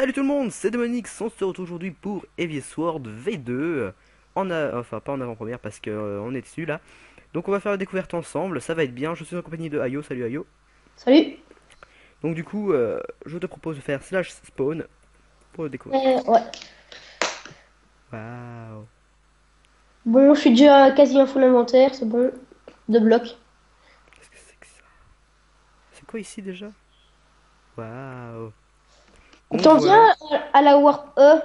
Salut tout le monde, c'est Demonix, on se retrouve aujourd'hui pour Heavy Sword V2 enfin pas en avant-première parce que on est dessus là. Donc on va faire la découverte ensemble, ça va être bien, je suis en compagnie de Ayo, salut Ayo. Salut. Donc du coup, je te propose de faire slash spawn pour le découvrir. Ouais. Waouh, Bon, je suis déjà quasi en full inventaire, c'est bon. Deux blocs. qu'est-ce que c'est que ça? C'est quoi ici déjà? Waouh. Donc T'en voilà, viens à la Warp E,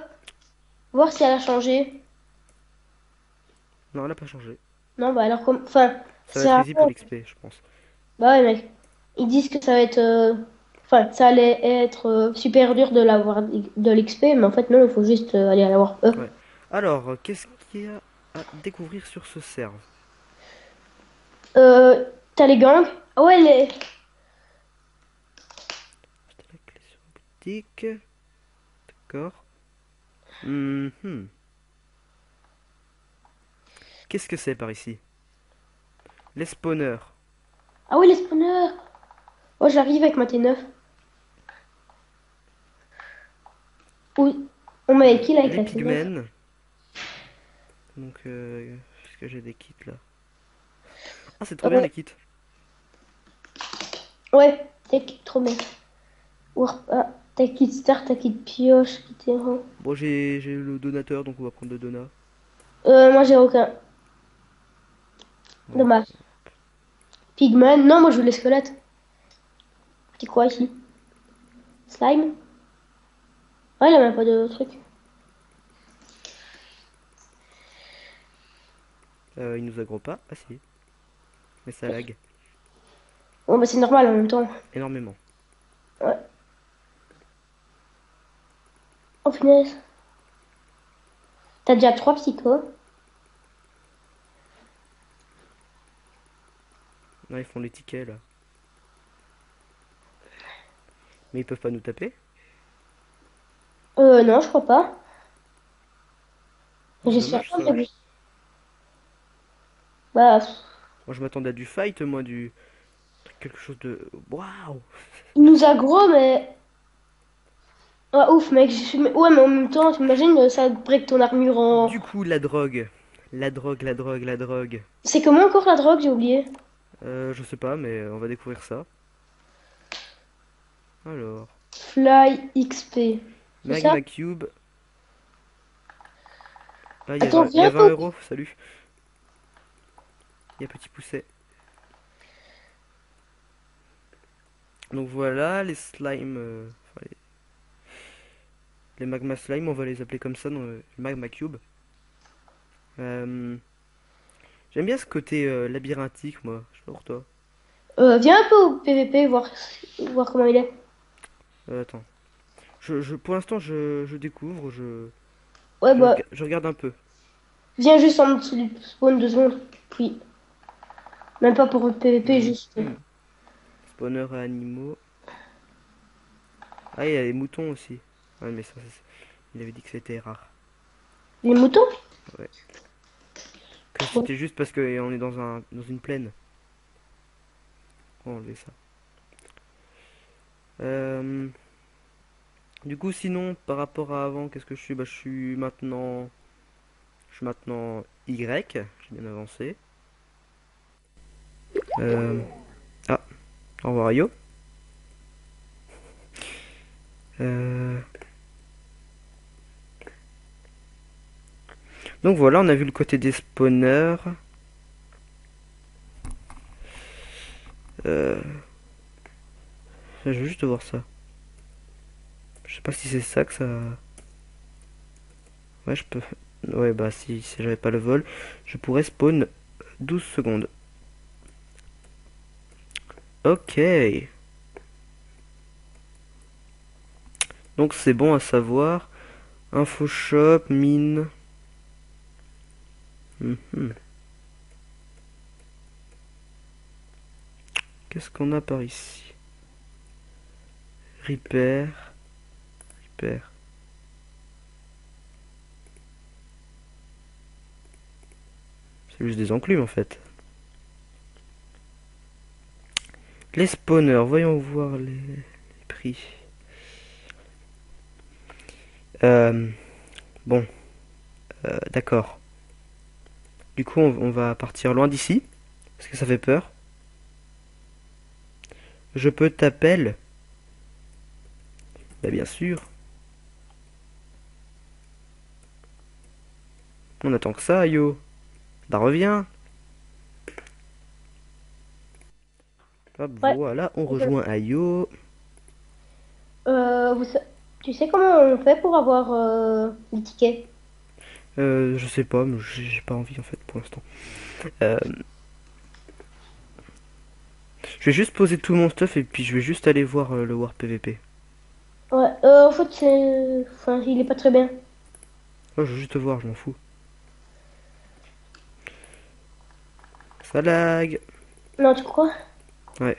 voir si elle a changé. non elle a pas changé. Non, bah alors comme. Enfin, Ça va c'est être un easy peu. pour l'XP je pense. Bah ouais, mec. Ils disent que ça va être. Enfin, ça allait être super dur de l'avoir de l'XP, mais en fait, non, il faut juste aller à la Warp E. Ouais. Alors, qu'est-ce qu'il y a à découvrir sur ce serve? Euh, T'as les gangs. Ah ouais, les. Acheter la clé sur boutique, d'accord. Mhm. Qu'est-ce que c'est par ici? Les spawners. Ah ouais, les spawners. Oh, j'arrive avec ma T9. Oui. On m'avait kill avec Les la T9. pigmen. Donc, est-ce que j'ai des kits là? Ah, c'est trop bien Euh, les kits. ouais, t'es trop bien. T'as kit start, t'as kit pioche, kit terrain. Bon, j'ai le donateur, donc on va prendre le donat. Moi j'ai aucun. Ouais. Dommage. Pigman, non, moi je veux les squelettes. C'est quoi ici? Slime? Ouais, il a même pas de truc. Il nous aggro pas. Ah si, mais ça lag Bon, bah c'est normal en même temps. énormément. Ouais. Oh punaise. T'as déjà trois psychos. Là, ils font les tickets là. Mais ils peuvent pas nous taper. Non, je crois pas. C'est J'espère dommage pas ça. que. Bah, Moi, je m'attendais à du fight, moi, du. Quelque chose de. Waouh! il nous aggro, mais. Ah, ouf, mec. Ouais, mais en même temps, t'imagines, ça break ton armure en. Du coup, la drogue. La drogue, la drogue, la drogue. C'est comment encore la drogue? J'ai oublié. Je sais pas, mais on va découvrir ça. Alors, Fly XP. C'est ça? Magma Cube. Ah, Attends, il y a viens 20 pas. euros, salut. Il y a petit pousset. Donc voilà, les slimes. Enfin, les magma slime, on va les appeler comme ça dans le Magma Cube. Euh, J'aime bien ce côté labyrinthique, moi. Je sais pas pour toi. Viens un peu au PVP, voir comment il est. Attends. Pour l'instant, je découvre, Ouais, bah, je regarde un peu. viens juste en dessous du spawn 2 secondes. Puis, même pas pour le PVP, juste. Mhm. Spawner à animaux. Ah, il y a les moutons aussi. Ouais, mais ça, il avait dit que c'était rare. Les moutons? Ouais. Que Ouais. c'était juste parce qu'on est dans une plaine. On va enlever ça. Euh, du coup, sinon, par rapport à avant, qu'est-ce que je suis? Bah, je suis maintenant Y. J'ai bien avancé. Euh, ah, au revoir, Yo. Euh, donc voilà, on a vu le côté des spawners. Euh, je veux juste voir ça. Je sais pas si c'est ça que ça. Ouais, je peux. Ouais, bah si j'avais pas le vol, je pourrais spawn 12 secondes. Ok. Donc c'est bon à savoir. Info shop, mine. Mhm. Qu'est-ce qu'on a par ici? Repair. Repair. C'est juste des enclumes en fait. Les spawners, voyons voir les prix. Euh, bon, d'accord. Du coup, on va partir loin d'ici, parce que ça fait peur. Je peux t'appeler? Bah bien sûr. On attend que ça, yo. Bah reviens. Hop, Ouais. voilà, on rejoint Ayo. Tu sais comment on fait pour avoir les tickets? Je sais pas, mais j'ai pas envie en fait pour l'instant. Euh, je vais juste poser tout mon stuff et puis je vais juste aller voir le War PVP. Ouais, en fait, enfin, il est pas très bien. Oh, je veux juste voir, je m'en fous. Ça lag. Non, tu crois? Ouais,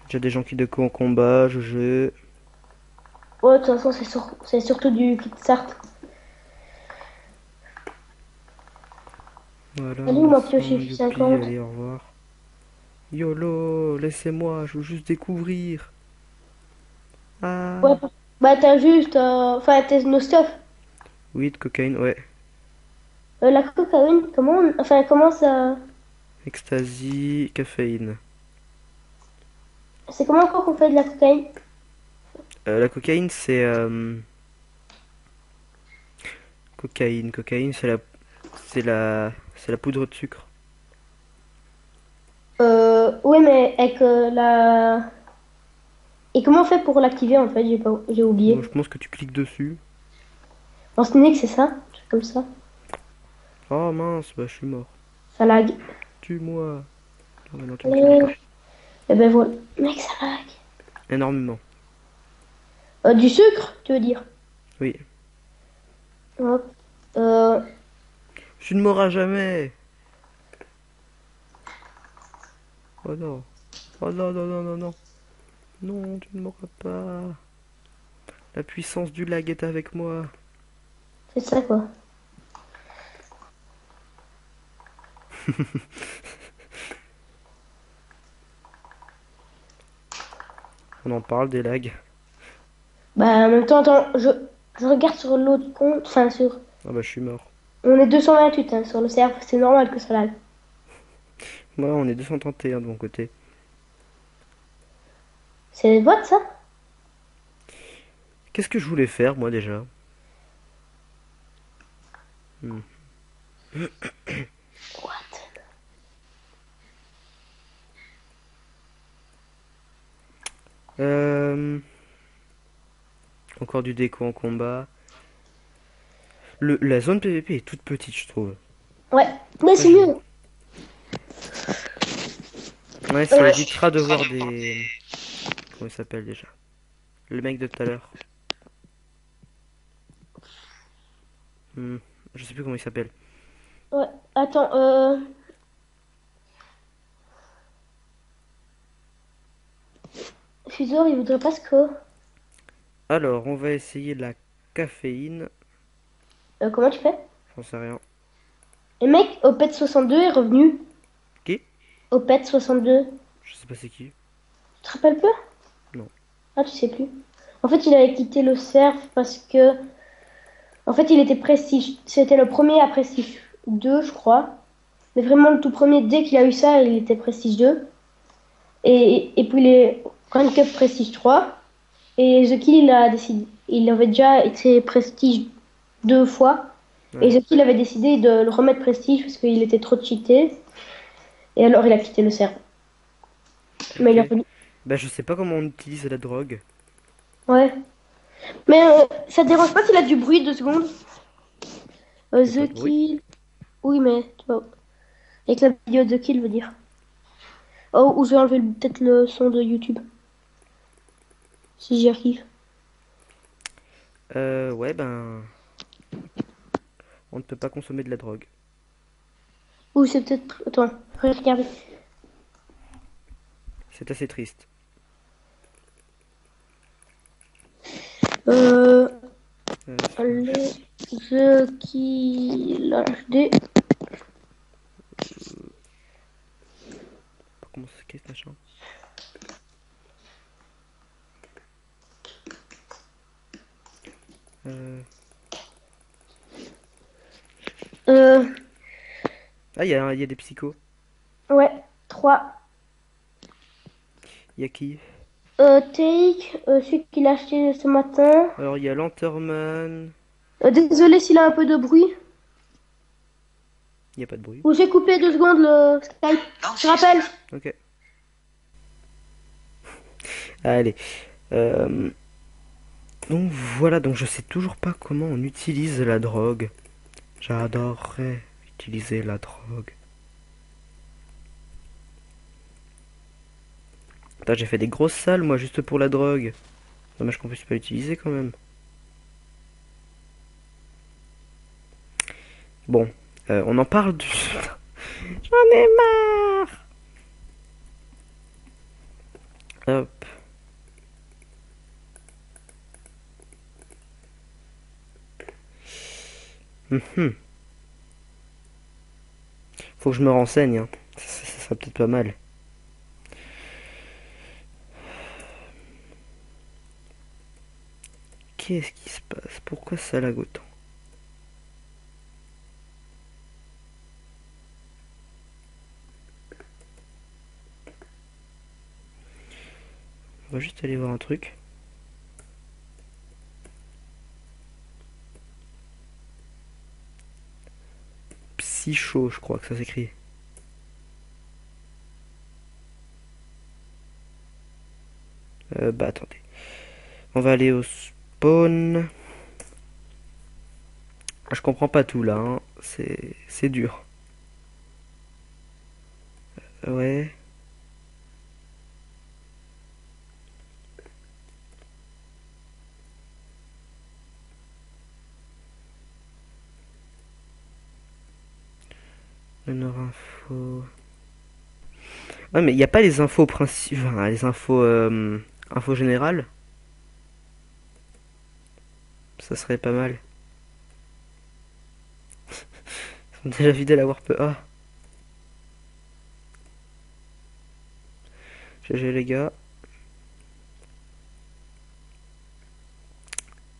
déjà des gens qui déco en combat, je. Ouais, de toute façon, c'est surtout du Kicksart. Voilà, Elle est où ma pioche 900, youpi, 50? allez, au revoir. YOLO, laissez-moi, je veux juste découvrir. Ouais, Ah. bah t'as juste, enfin, t'as nos stuff. Oui, de cocaïne, ouais. La cocaïne, enfin, comment ça, Ecstasy, caféine. c'est comment encore qu'on fait de la cocaïne? La cocaïne, c'est. Cocaïne, c'est la poudre de sucre. Oui, mais avec et comment on fait pour l'activer en fait? J'ai Moi, je oublié. pense que tu cliques dessus. En Snake, c'est ça? Un truc comme ça. Oh mince, bah je suis mort. Ça lag. Tue-moi. Non, non, tu me tueras pas. Et, et ben voilà. Mec, ça lag. Énormément. Du sucre, tu veux dire? Oui. Hop. Euh, Tu ne mourras jamais. Oh non. Oh non, non, non, non, non. Non, tu ne mourras pas. La puissance du lag est avec moi. c'est ça quoi. On en parle des lags. Bah, en même temps, attends, je regarde sur l'autre compte, enfin, Ah bah je suis mort. on est 228 hein, sur le serveur, c'est normal que ça lag. Moi, on est 231 de mon côté. C'est les bots, ça? Qu'est-ce que je voulais faire, moi, déjà? Hmm. What? Euh... Encore du déco en combat. La zone PVP est toute petite, je trouve. Ouais, mais Moi, c'est mieux. Ouais, ça évitera de voir des... Comment il s'appelle déjà? Le mec de tout à l'heure. Hmm, Je sais plus comment il s'appelle. Ouais, attends, Fusor, il voudrait pas ce que. Alors, on va essayer la caféine. Comment tu fais? J'en sais rien. Le mec, Opet 62 est revenu. Qui? Opet 62. Je sais pas c'est qui. Tu te rappelles pas? Non. Ah, tu sais plus. En fait, il avait quitté le cerf parce que. En fait, il était prestige. C'était le premier à prestige 2, je crois. Mais vraiment, le tout premier, dès qu'il a eu ça, il était prestige 2. Et puis, il est Grand Cup prestige 3. Et The Kill, il a décidé. Il avait déjà été prestige 2 fois. Et Ouais. The Kill avait décidé de le remettre prestige parce qu'il était trop cheaté. Et alors, il a quitté le cerf. Mais Ok. il est revenu. Bah, je sais pas comment on utilise la drogue. Ouais. Mais ça te dérange pas s'il a du bruit 2 secondes? Y a pas The de bruit. Kill. Oui, mais tu vois. Avec la vidéo de Kill, veut dire. Oh, ou je vais enlever peut-être le son de YouTube. Si j'y arrive. Ouais, ben... On ne peut pas consommer de la drogue. Ou c'est peut-être. Attends, regardez. C'est assez triste. Euh. Ça marche. Les The Kill HD. Comment ça se casse, machin? Euh, Euh, Ah, il y a des psychos. ouais, 3. Il y a qui? Take, celui qu'il a acheté ce matin. Alors, il y a Lanterman. Désolé s'il a un peu de bruit. Il n'y a pas de bruit. Ou j'ai coupé 2 secondes le Skype. Je rappelle. Ok. Allez. Euh, Donc voilà, donc je sais toujours pas comment on utilise la drogue. J'adorerais utiliser la drogue. Putain, j'ai fait des grosses salles, moi, juste pour la drogue. Dommage qu'on puisse pas l'utiliser quand même. Bon, on en parle du... J'en ai marre. Hop. Mhm. Faut que je me renseigne, hein. Ça serait peut-être pas mal. Qu'est-ce qui se passe? Pourquoi ça lag autant? On va juste aller voir un truc. Psycho, je crois que ça s'écrit. Bah attendez. On va aller au spawn. Ah, je comprends pas tout là, hein. C'est dur. Ouais. Le Nord Info. Ouais, mais il n'y a pas les infos principales. Enfin, les infos. Infos générales. Ça serait pas mal. Ils sont déjà fidèles à Warp A. GG les gars.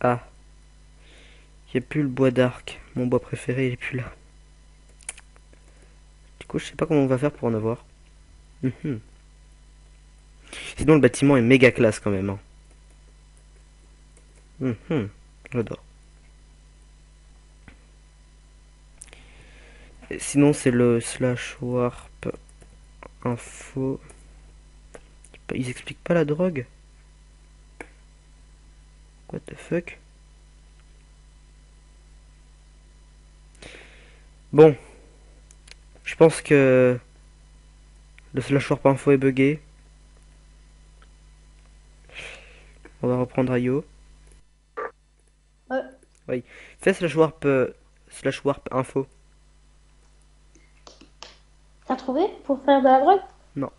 Ah. Il n'y a plus le bois d'arc. Mon bois préféré, il est plus là. Du coup, je sais pas comment on va faire pour en avoir. Mhm. Sinon, le bâtiment est méga classe quand même, hein. Mhm. J'adore. Et sinon, c'est le slash warp info. Ils expliquent pas la drogue? What the fuck? Bon, je pense que le slash warp info est buggé. On va reprendre IO. Ouais. Oui. Fais slash warp info. T'as trouvé pour faire de la drogue? Non.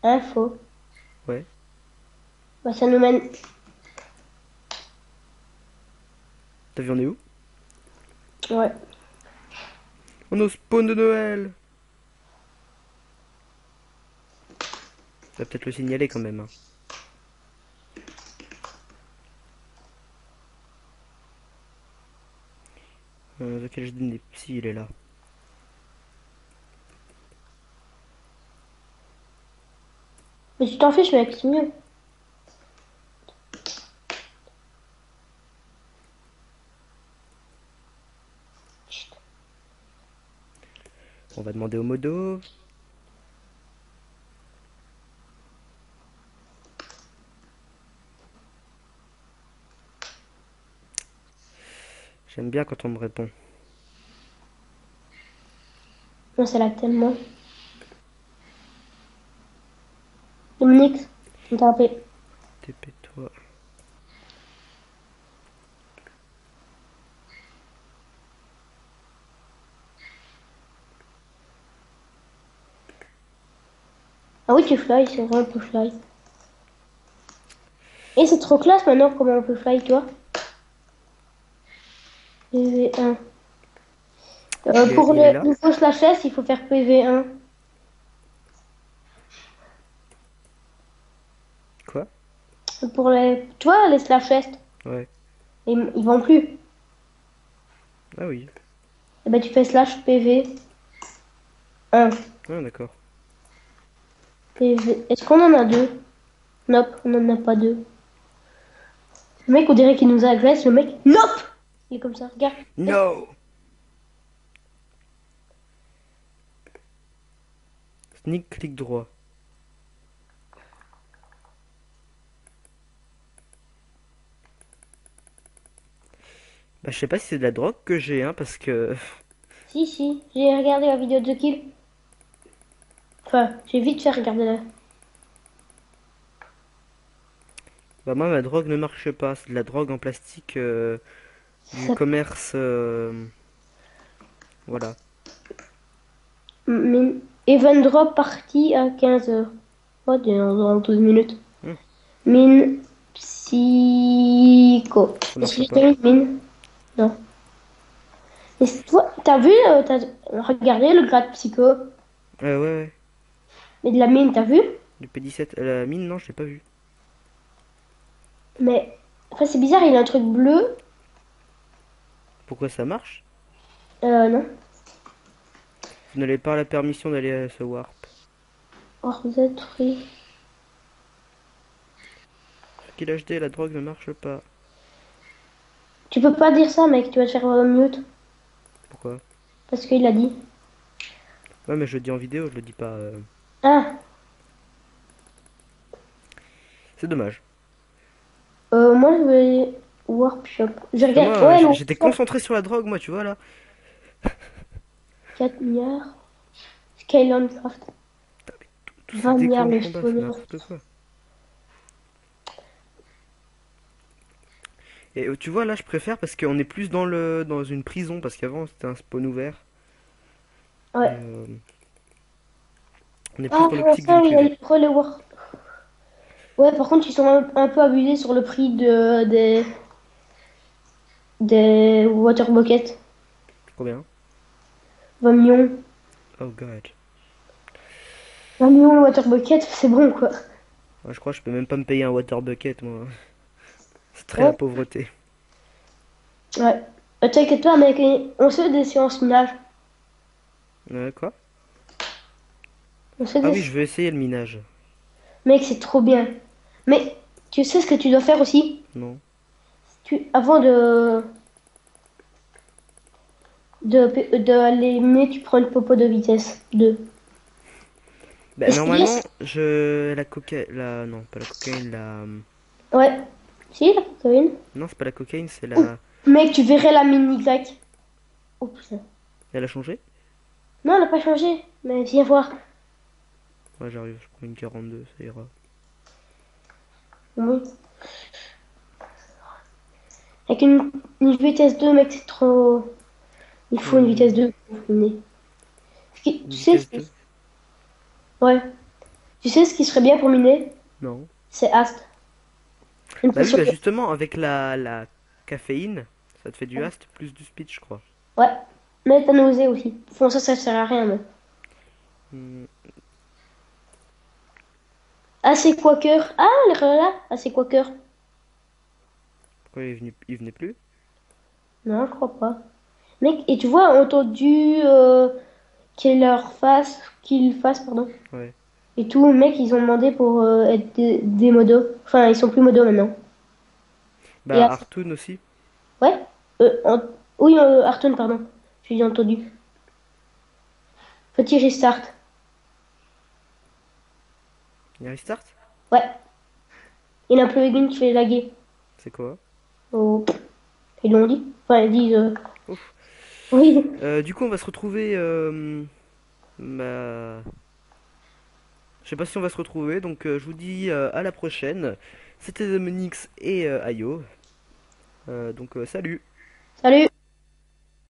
Info. Ouais. Bah, ça nous mène. T'as vu on est où? Ouais. On est au spawn de Noël. Ça va peut-être le signaler quand même, hein. Lequel je donne des petits, il est là. Mais tu t'en fiches, mec, c'est mieux. On va demander au modo. J'aime bien quand on me répond. Non, c'est là tellement. Dominique, on t'a rappelé. TP-toi. Ah oui, tu fly, c'est vrai, on peut fly. Et c'est trop classe maintenant, comment on peut fly, toi? PV1. Pour Il est le là. nouveau slash S, il faut faire PV1. Quoi? Pour les, tu vois, les slash S. Ouais. Et ils vendent plus. Ah oui. Et ben tu fais slash PV 1. Ah d'accord. PV. Est-ce qu'on en a deux? Nope, on n'en a pas deux. Le mec, on dirait qu'il nous agresse. Le mec, nope! Il est comme ça, regarde. No! Sneak clic droit. Bah je sais pas si c'est de la drogue que j'ai, hein, parce que... Si, si, j'ai regardé la vidéo de Kill. Enfin, j'ai vite fait regarder là. Bah moi ma drogue ne marche pas, c'est de la drogue en plastique du Ça... commerce... voilà. Event drop parti à 15h. Oh, dans 12 minutes. Hmm, Mine psycho. ça Est-ce marche que j'ai pas. terminé mine? Non. Mais toi, t'as vu, t'as regardé le grade psycho? Ouais ouais. Mais de la mine, t'as vu? Du P17. La mine, non, je l'ai pas vu. Mais, enfin, c'est bizarre, il a un truc bleu. Pourquoi ça marche? Non. Vous n'avez pas la permission d'aller à ce warp. Oh, vous êtes free. Sur Kill HD, la drogue ne marche pas. Tu peux pas dire ça, mec, tu vas te faire mute. Pourquoi? Parce qu'il a dit. Ouais mais je le dis en vidéo, je le dis pas... Ah, C'est dommage. moi je vais workshop. Je Parce que regarde. moi, Ouais, le j'étais workshop. concentré sur la drogue, moi, tu vois, là. 4 milliards. Skyline Craft. Tous ces 20 milliards décors de le combat, c'est spawner. n'importe quoi. Et tu vois, là, je préfère parce qu'on est plus dans une prison, parce qu'avant, c'était un spawn ouvert. Et Ouais. on est plus Ah, dans pour l'optique d'une l'instant, il y a prison. les pro, les war. Ouais, par contre, ils sont un peu abusés sur le prix des water buckets. Combien? 20 millions. Oh god. 20 millions le water bucket, c'est bon, quoi. Ouais, je crois que je peux même pas me payer un water bucket, moi. C'est très la Ouais. pauvreté. Ouais. T'inquiète-toi, mec, on se fait des séances minage. Quoi? On se fait Ah des... oui, je veux essayer le minage. Mec, c'est trop bien. Mais tu sais ce que tu dois faire aussi? Non. Avant de aller mener, tu prends une popo de vitesse 2. Bah, Et c'est bien, normalement, La cocaïne... Non, pas la cocaïne, la... ouais. Si, la cocaïne. Non, c'est pas la cocaïne, c'est Oh, la... mec, tu verrais la mini Y. Oh putain. Elle a changé? Non, elle n'a pas changé. Mais viens voir. Ouais, j'arrive, je prends une 42, ça ira. Oui. Avec une vitesse 2, mec, c'est trop. Il faut une Euh, vitesse 2 pour miner. une Tu sais vitesse ce qui... 2. Ouais. Tu sais ce qui serait bien pour miner? Non. C'est Ast. Une Bah oui, potion. bah justement, avec la caféine, ça te fait du hast plus du speed, je crois. Ouais. Mais t'as nausée aussi. Bon, ça sert à rien, mais. Hmm, Assez quaker. Ah, les là. Assez quaker. pourquoi il venait plus? Non, je crois pas. Mec, et tu vois, on a entendu qu'il fasse, pardon. Ouais. Et tout, mec, ils ont demandé pour être des modos. Enfin, ils sont plus modos maintenant. Et Bah Artoon aussi. ouais. Oui, Arton, pardon. J'ai entendu. Petit restart. Il y a restart? Ouais. Il y a un plugin qui fait laguer. C'est quoi? Oh, ils l'ont dit. Enfin, ils disent. Ouf. Oui. Du coup, on va se retrouver. Bah, je sais pas si on va se retrouver, donc je vous dis à la prochaine. C'était Dominix et Ayo. Donc salut! Salut.